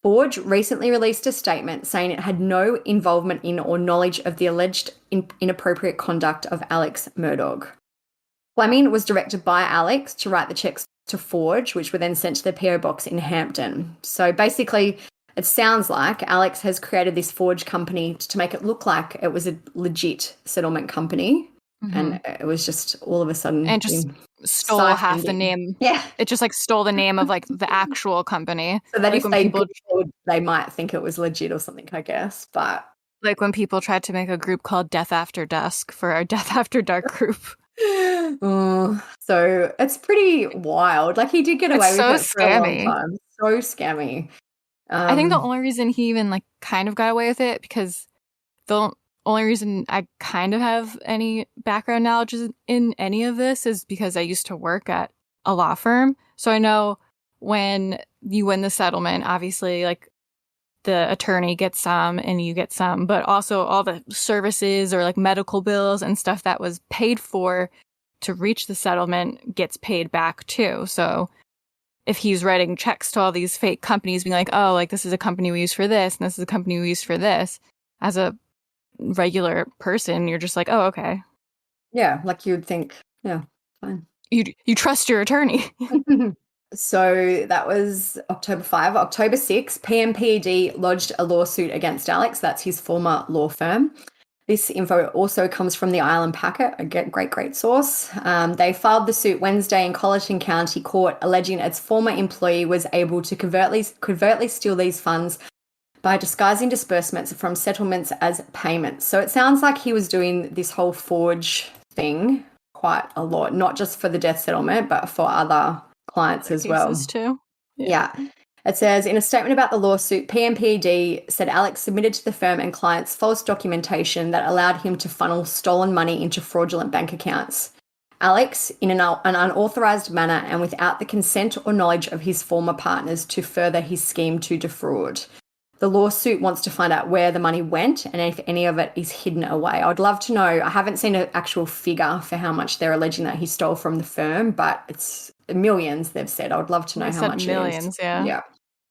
Forge recently released a statement saying it had no involvement in or knowledge of the alleged inappropriate conduct of Alex Murdaugh. Fleming was directed by Alex to write the checks to Forge, which were then sent to the PO box in Hampton. So basically, it sounds like Alex has created this Forge company to make it look like it was a legit settlement company. Mm-hmm. And it was just all of a sudden... And just stole half the name. Yeah. It just stole the name of the actual company. So that if they go forward, they might think it was legit or something, I guess. But like when people tried to make a group called Death After Dusk for our Death After Dark group. So it's pretty wild. He did get away with it for a long time. So scammy. I think the only reason he even kind of got away with it, because the only reason I kind of have any background knowledge in any of this is because I used to work at a law firm. So I know when you win the settlement, obviously the attorney gets some and you get some, but also all the services or medical bills and stuff that was paid for to reach the settlement gets paid back too. So if he's writing checks to all these fake companies being this is a company we use for this and this is a company we use for this, as a regular person, you're just oh, okay. Yeah, you would think, yeah, fine. You trust your attorney. So that was October 5. October 6, PMPED lodged a lawsuit against Alex. That's his former law firm. This info also comes from the Island Packet, a great source. They filed the suit Wednesday in Colleton County Court, alleging its former employee was able to covertly steal these funds by disguising disbursements from settlements as payments. So it sounds like he was doing this whole Forge thing quite a lot, not just for the death settlement, but for other clients as well. Too. Yeah. It says, in a statement about the lawsuit, PMPD said Alex submitted to the firm and clients false documentation that allowed him to funnel stolen money into fraudulent bank accounts. Alex, in an unauthorized manner and without the consent or knowledge of his former partners, to further his scheme to defraud. The lawsuit wants to find out where the money went and if any of it is hidden away. I'd love to know. I haven't seen an actual figure for how much they're alleging that he stole from the firm, but it's millions, they've said. I would love to know how much millions, it is. Yeah.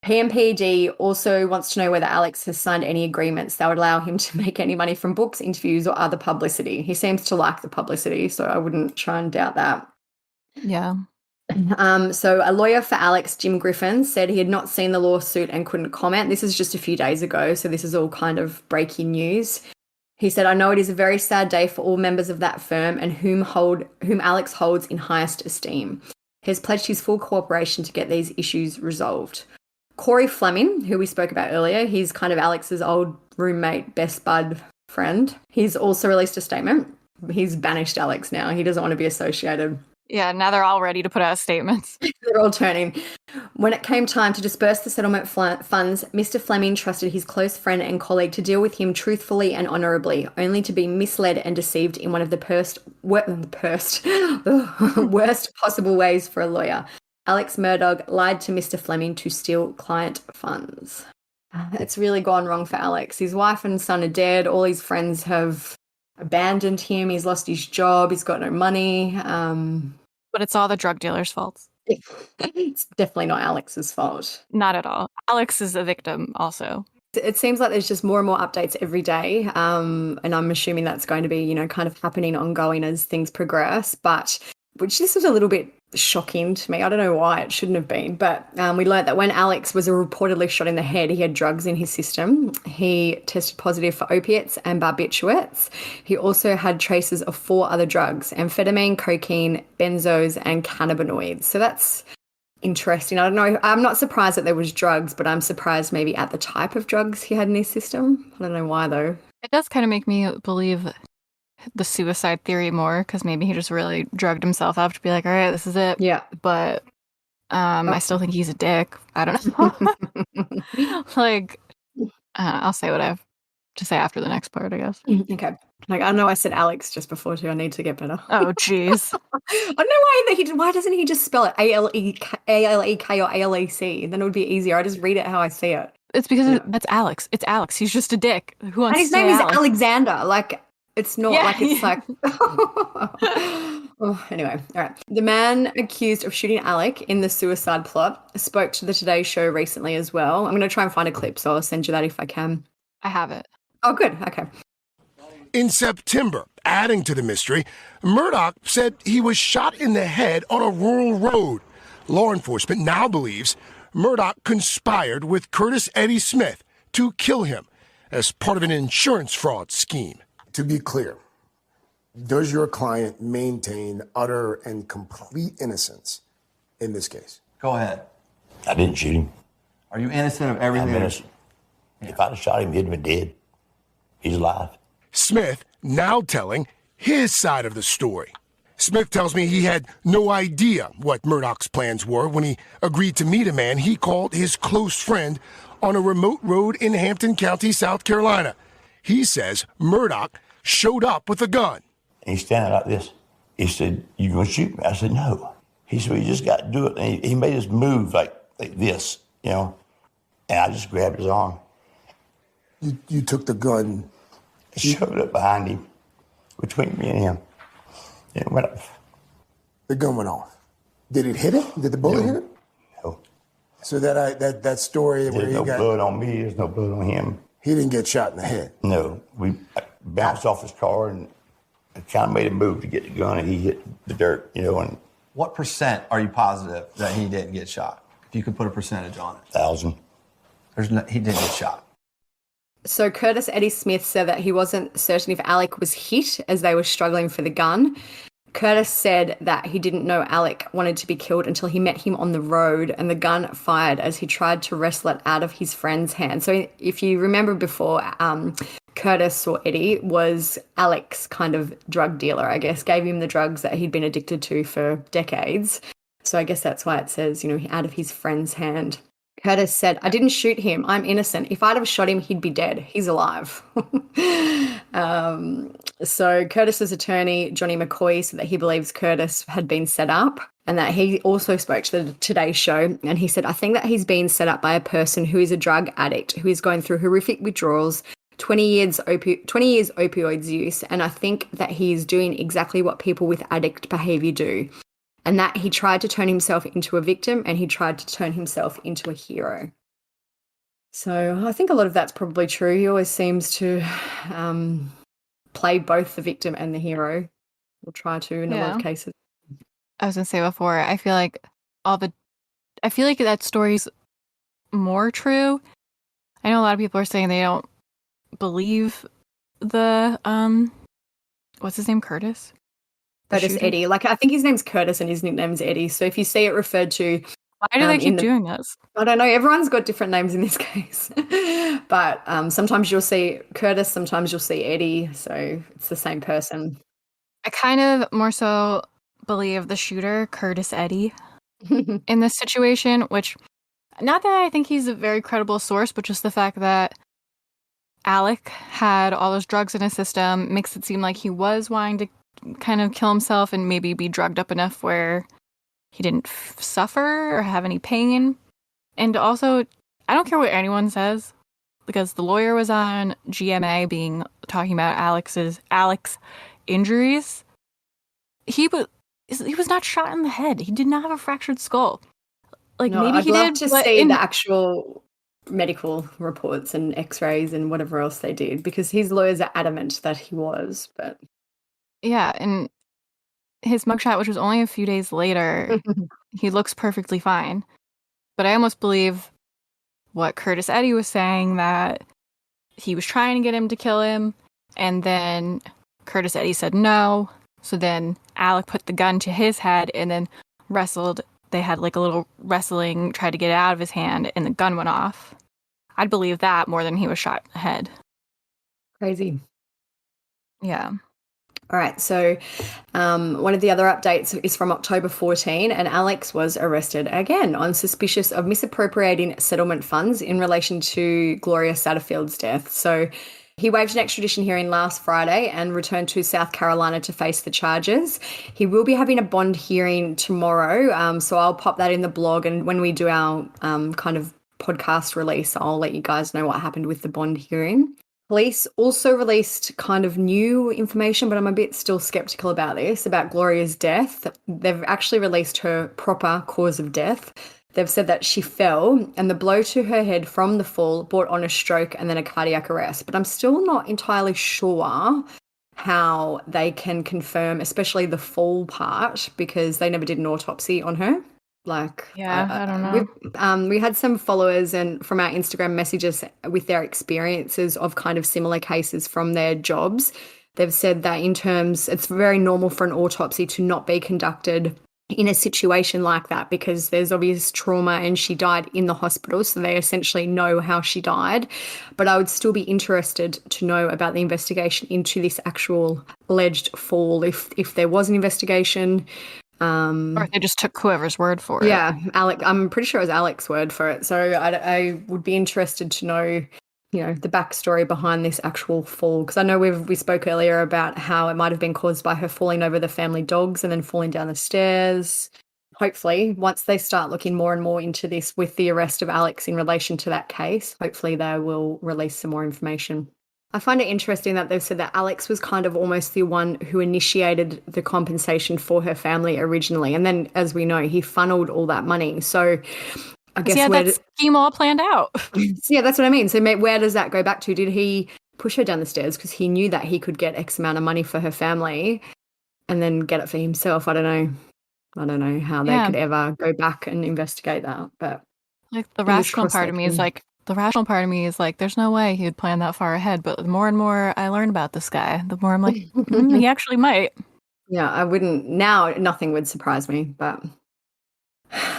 PMPD also wants to know whether Alex has signed any agreements that would allow him to make any money from books, interviews, or other publicity. He seems to like the publicity, so I wouldn't try and doubt that. Yeah. So a lawyer for Alex, Jim Griffin, said he had not seen the lawsuit and couldn't comment. This is just a few days ago, so this is all kind of breaking news. He said, I know it is a very sad day for all members of that firm and whom Alex holds in highest esteem. He has pledged his full cooperation to get these issues resolved. Corey Fleming, who we spoke about earlier, he's kind of Alex's old roommate, best bud friend. He's also released a statement. He's banished Alex now. He doesn't want to be associated. Yeah, now they're all ready to put out statements. They're all turning. When it came time to disperse the settlement funds, Mr. Fleming trusted his close friend and colleague to deal with him truthfully and honourably, only to be misled and deceived in one of the worst possible ways for a lawyer. Alex Murdaugh lied to Mr. Fleming to steal client funds. It's really gone wrong for Alex. His wife and son are dead. All his friends have abandoned him. He's lost his job. He's got no money. But it's all the drug dealer's fault. It's definitely not Alex's fault. Not at all. Alex is a victim also. It seems like there's just more and more updates every day. And I'm assuming that's going to be, kind of happening ongoing as things progress. But this was a little bit shocking to me. I don't know why it shouldn't have been, but we learned that when Alex was reportedly shot in the head, he had drugs in his system. He tested positive for opiates and barbiturates. He also had traces of 4 other drugs: amphetamine, cocaine, benzos, and cannabinoids. So that's interesting. I don't know. I'm not surprised that there was drugs, but I'm surprised maybe at the type of drugs he had in his system. I don't know why, though. It does kind of make me believe the suicide theory more, because maybe he just really drugged himself up to be like, all right, this is it. Yeah. But I still think he's a dick. I don't know. Like, I'll say what I have to say after the next part, I guess. Okay. Like, I know I said Alex just before too. I need to get better. Oh, jeez. I don't know why doesn't he just spell it A-L-E-K or A-L-E-C? Then it would be easier. I just read it how I see it. It's because that's Alex. It's Alex. He's just a dick. Who wants And his to say name is Alex? Alexander. Like, it's not like it's like. Anyway, all right. The man accused of shooting Alec in the suicide plot spoke to the Today Show recently as well. I'm going to try and find a clip, so I'll send you that if I can. I have it. Oh, good. Okay. In September, adding to the mystery, Murdaugh said he was shot in the head on a rural road. Law enforcement now believes Murdaugh conspired with Curtis Eddie Smith to kill him as part of an insurance fraud scheme. To be clear, does your client maintain utter and complete innocence in this case? Go ahead. I didn't shoot him. Are you innocent of everything? I'm innocent. Yeah. If I'd have shot him, he'd have been dead. He's alive. Smith now telling his side of the story. Smith tells me he had no idea what Murdaugh's plans were when he agreed to meet a man he called his close friend on a remote road in Hampton County, South Carolina. He says Murdaugh showed up with a gun. And he's standing like this. He said, "You gonna shoot me?" I said, "No." He said, "Well, you just got to do it." And he made us move like this, you know. And I just grabbed his arm. You took the gun. And shoved it up behind him, between me and him. And it went off. The gun went off. Did it hit him? Did the bullet hit him? No. So that story where There's no blood on me. There's no blood on him. He didn't get shot in the head. No. We bounced off his car and I kind of made a move to get the gun, and he hit the dirt, you know. And what percent are you positive that he didn't get shot? If you could put a percentage on it. 1,000. He didn't get shot. So Curtis Eddie Smith said that he wasn't certain if Alec was hit as they were struggling for the gun. Curtis said that he didn't know Alec wanted to be killed until he met him on the road, and the gun fired as he tried to wrestle it out of his friend's hand. So if you remember before, Curtis or Eddie was Alec's kind of drug dealer, I guess, gave him the drugs that he'd been addicted to for decades. So I guess that's why it says, you know, out of his friend's hand. Curtis said, "I didn't shoot him. I'm innocent. If I'd have shot him, he'd be dead. He's alive." So Curtis's attorney, Johnny McCoy, said that he believes Curtis had been set up, and that he also spoke to the Today Show. And he said, "I think that he's been set up by a person who is a drug addict, who is going through horrific withdrawals, 20 years opioids use. And I think that he's doing exactly what people with addict behavior do. And that he tried to turn himself into a victim, and he tried to turn himself into a hero." So I think a lot of that's probably true. He always seems to play both the victim and the hero, or try to in a lot of cases. I was gonna say before, I feel like that story's more true. I know a lot of people are saying they don't believe the what's his name, Curtis? Curtis Eddie. Like, I think his name's Curtis and his nickname's Eddie. So if you see it referred to... Why do they keep doing this? I don't know. Everyone's got different names in this case. But sometimes you'll see Curtis, sometimes you'll see Eddie. So it's the same person. I kind of more so believe the shooter, Curtis Eddie, in this situation, which, not that I think he's a very credible source, but just the fact that Alec had all those drugs in his system makes it seem like he was wanting to kind of kill himself and maybe be drugged up enough where he didn't suffer or have any pain. And also, I don't care what anyone says, because the lawyer was on GMA talking about Alex's injuries. He was not shot in the head. He did not have a fractured skull. Like, no, maybe he did. I'd love to see the actual medical reports and x-rays and whatever else they did, because his lawyers are adamant that he was, but... Yeah, and his mugshot, which was only a few days later, he looks perfectly fine. But I almost believe what Curtis Eddy was saying, that he was trying to get him to kill him, and then Curtis Eddy said no. So then Alec put the gun to his head and then wrestled. They had like a little wrestling, tried to get it out of his hand, and the gun went off. I'd believe that more than he was shot in the head. Crazy. Yeah. All right, so one of the other updates is from October 14, and Alex was arrested again on suspicious of misappropriating settlement funds in relation to Gloria Satterfield's death. So he waived an extradition hearing last Friday and returned to South Carolina to face the charges. He will be having a bond hearing tomorrow, so I'll pop that in the blog, and when we do our kind of podcast release, I'll let you guys know what happened with the bond hearing. Police also released kind of new information, but I'm a bit still skeptical about this, about Gloria's death. They've actually released her proper cause of death. They've said that she fell and the blow to her head from the fall brought on a stroke and then a cardiac arrest. But I'm still not entirely sure how they can confirm, especially the fall part, because they never did an autopsy on her. Like, yeah, I don't know. We had some followers and from our Instagram messages with their experiences of kind of similar cases from their jobs. They've said that in terms, it's very normal for an autopsy to not be conducted in a situation like that because there's obvious trauma and she died in the hospital, so they essentially know how she died. But I would still be interested to know about the investigation into this actual alleged fall, if there was an investigation. Or they just took whoever's word for it. Yeah, I'm pretty sure it was Alex's word for it. So I would be interested to know, the backstory behind this actual fall, because I know we spoke earlier about how it might have been caused by her falling over the family dogs and then falling down the stairs. Hopefully, once they start looking more and more into this with the arrest of Alex in relation to that case, hopefully they will release some more information. I find it interesting that they've said that Alex was kind of almost the one who initiated the compensation for her family originally. And then, as we know, he funneled all that money. So I guess that scheme all planned out. Yeah, that's what I mean. So where does that go back to? Did he push her down the stairs because he knew that he could get X amount of money for her family and then get it for himself? I don't know how they could ever go back and investigate that. But like the rational part of me is like, there's no way he would plan that far ahead. But the more and more I learn about this guy, the more I'm like, he actually might. Yeah, I wouldn't. Now, nothing would surprise me. But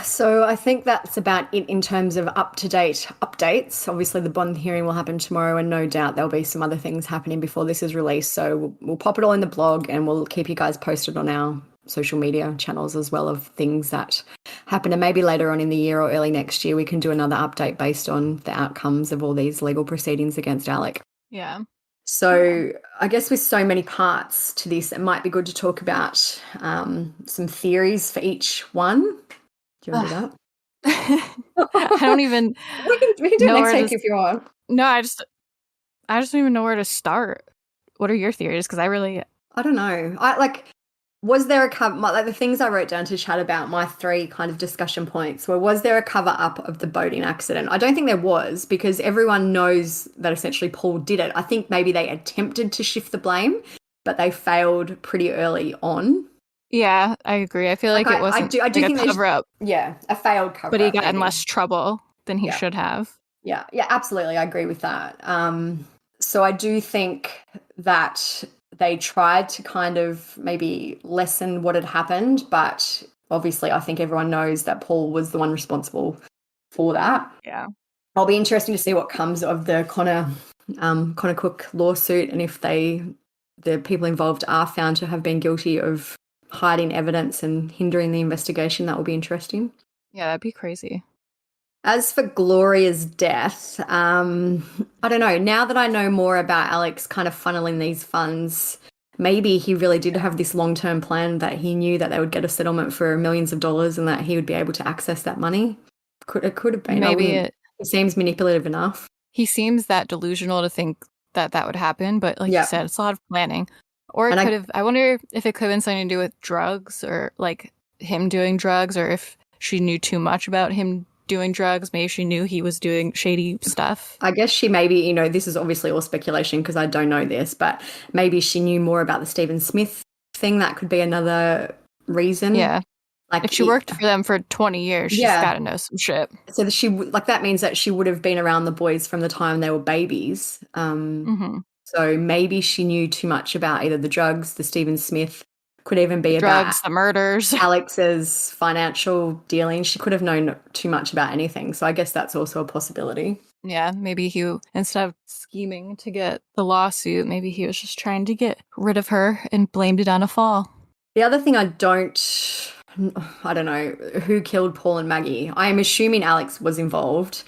so I think that's about it in terms of up-to-date updates. Obviously, the bond hearing will happen tomorrow, and no doubt there'll be some other things happening before this is released. So we'll pop it all in the blog, and we'll keep you guys posted on our social media channels as well of things that happen. And maybe later on in the year or early next year, we can do another update based on the outcomes of all these legal proceedings against Alec. Yeah. So I guess with so many parts to this, it might be good to talk about some theories for each one. Do you want to do that? I don't even we can do it next week if you want. No, I just don't even know where to start. What are your theories? Because I don't know. Was there a cover, the things I wrote down to chat about, my 3 kind of discussion points was there a cover up of the boating accident? I don't think there was, because everyone knows that essentially Paul did it. I think maybe they attempted to shift the blame, but they failed pretty early on. Yeah, I agree. I feel like it wasn't I do think a cover up. Yeah, a failed cover up. But he got in less trouble than he should have. Yeah, absolutely. I agree with that. So I do think that they tried to kind of maybe lessen what had happened, but obviously I think everyone knows that Paul was the one responsible for that. Yeah. I'll be interested to see what comes of the Connor Cook lawsuit, and if the people involved are found to have been guilty of hiding evidence and hindering the investigation. That will be interesting. Yeah, that'd be crazy. As for Gloria's death, I don't know. Now that I know more about Alex kind of funneling these funds, maybe he really did have this long-term plan that he knew that they would get a settlement for millions of dollars and that he would be able to access that money. It could have been. Maybe it seems manipulative enough. He seems that delusional to think that would happen, but like you said, it's a lot of planning. Or it could have, I wonder if it could have been something to do with drugs, or like him doing drugs, or if she knew too much about him doing drugs. Maybe she knew he was doing shady stuff. I guess she maybe, this is obviously all speculation because I don't know this, but maybe she knew more about the Stephen Smith thing, that could be another reason. Yeah. Like if she worked for them for 20 years, she's got to know some shit. So that means that she would have been around the boys from the time they were babies. So maybe she knew too much about either the drugs, the Stephen Smith, could even be drugs, about the murders, Alex's financial dealings. She could have known too much about anything. So I guess that's also a possibility. Yeah, maybe he, instead of scheming to get the lawsuit, maybe he was just trying to get rid of her and blamed it on a fall. The other thing I don't know who killed Paul and Maggie. I am assuming Alex was involved.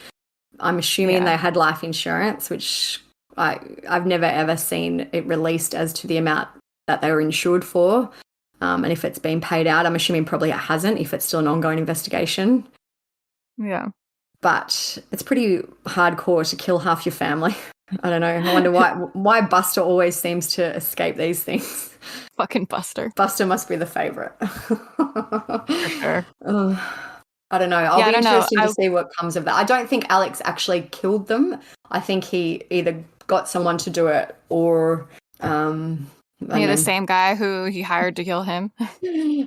I'm assuming they had life insurance, which I've never ever seen it released as to the amount that they were insured for. And if it's been paid out, I'm assuming probably it hasn't, if it's still an ongoing investigation. Yeah. But it's pretty hardcore to kill half your family. I don't know. I wonder why Buster always seems to escape these things. Fucking Buster. Buster must be the favorite. For sure. I don't know. I'll be interested to see what comes of that. I don't think Alex actually killed them. I think he either got someone to do it or the same guy who he hired to kill him.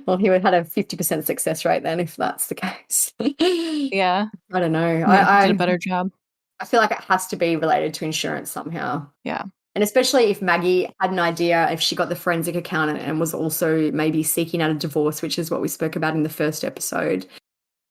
Well, he would have had a 50% success rate then, if that's the case. Yeah. I don't know. Yeah, I did a better job. I feel like it has to be related to insurance somehow. Yeah. And especially if Maggie had an idea, if she got the forensic accountant and was also maybe seeking out a divorce, which is what we spoke about in the first episode,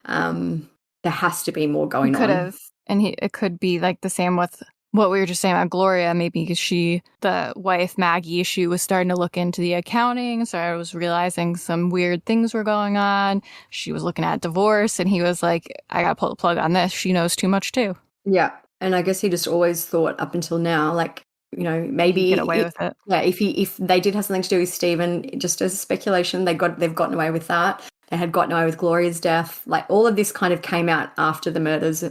there has to be more going on. Could have. And it could be like the same with what we were just saying about Gloria. Maybe the wife, Maggie, she was starting to look into the accounting. So I was realizing some weird things were going on. She was looking at divorce and he was like, I got to pull the plug on this. She knows too much too. Yeah. And I guess he just always thought up until now, like, you know, maybe get away with it. Yeah, if they did have something to do with Stephen, just as a speculation, they've gotten away with that. They had gotten away with Gloria's death. Like, all of this kind of came out after the murders.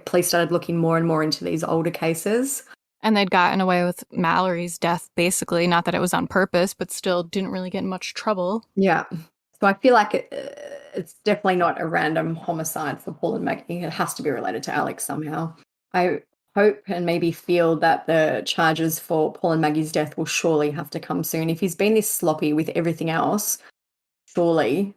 Police started looking more and more into these older cases. And they'd gotten away with Mallory's death, basically. Not that it was on purpose, but still didn't really get in much trouble. Yeah. So I feel like it's definitely not a random homicide for Paul and Maggie. It has to be related to Alex somehow. I hope and maybe feel that the charges for Paul and Maggie's death will surely have to come soon. If he's been this sloppy with everything else, surely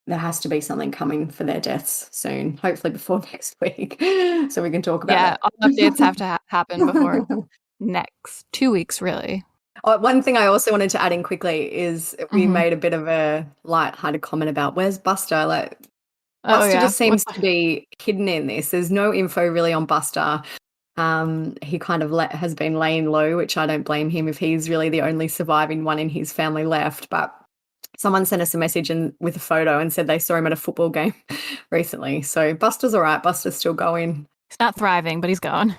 there has to be something coming for their deaths soon, hopefully before next week, so we can talk about it. Yeah, all updates have to happen before next 2 weeks, really. One thing I also wanted to add in quickly is we made a bit of a light-hearted comment about where's Buster? Like, Buster just seems to be hidden in this. There's no info really on Buster. He kind of has been laying low, which I don't blame him if he's really the only surviving one in his family left. But someone sent us a message with a photo and said they saw him at a football game recently. So Buster's all right. Buster's still going. He's not thriving, but he's gone.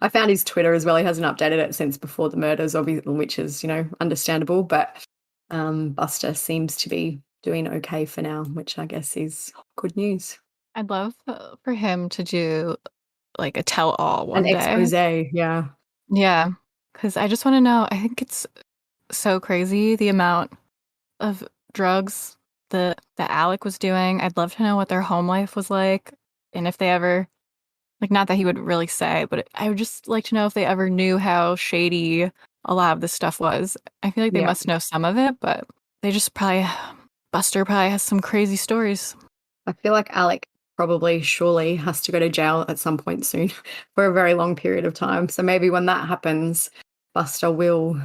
I found his Twitter as well. He hasn't updated it since before the murders, obviously, which is, understandable. But Buster seems to be doing okay for now, which I guess is good news. I'd love for him to do like a tell-all one day. An expose, yeah. Yeah, because I just want to know, I think it's so crazy the amount of drugs that Alec was doing. I'd love to know what their home life was like, and if they ever, like, not that he would really say, but I would just like to know if they ever knew how shady a lot of this stuff was. I feel like they must know some of it, but they just Buster probably has some crazy stories. I feel like Alec surely has to go to jail at some point soon for a very long period of time. So maybe when that happens, Buster will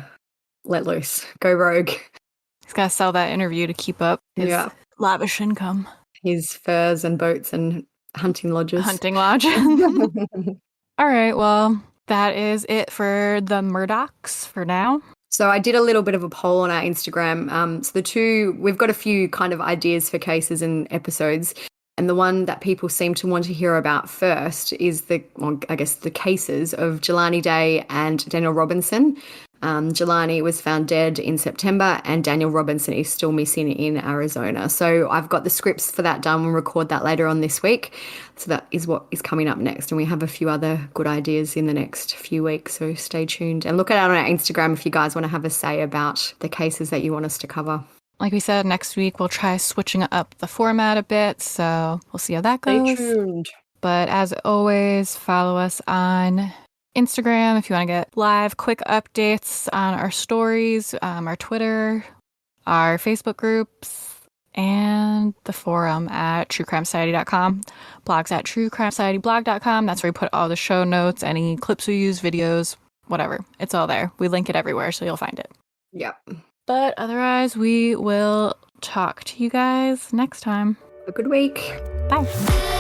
let loose, go rogue. He's got to sell that interview to keep up his lavish income. His furs and boats and hunting lodges. Hunting lodge. All right, well, that is it for the Murdaughs for now. So I did a little bit of a poll on our Instagram. So we've got a few kind of ideas for cases and episodes. And the one that people seem to want to hear about first is the cases of Jelani Day and Daniel Robinson. Jelani was found dead in September and Daniel Robinson is still missing in Arizona. So I've got the scripts for that done. We'll record that later on this week. So that is what is coming up next. And we have a few other good ideas in the next few weeks. So stay tuned and look out on our Instagram if you guys want to have a say about the cases that you want us to cover. Like we said, next week we'll try switching up the format a bit, so we'll see how that goes. Stay tuned. But as always, follow us on Instagram if you want to get live, quick updates on our stories, our Twitter. our Facebook groups, and the forum at truecrimesociety.com, blogs at truecrimesocietyblog.com. That's where we put all the show notes, any clips we use, videos, whatever. It's all there. We link it everywhere, so you'll find it. Yep. But otherwise, we will talk to you guys next time. Have a good week. Bye.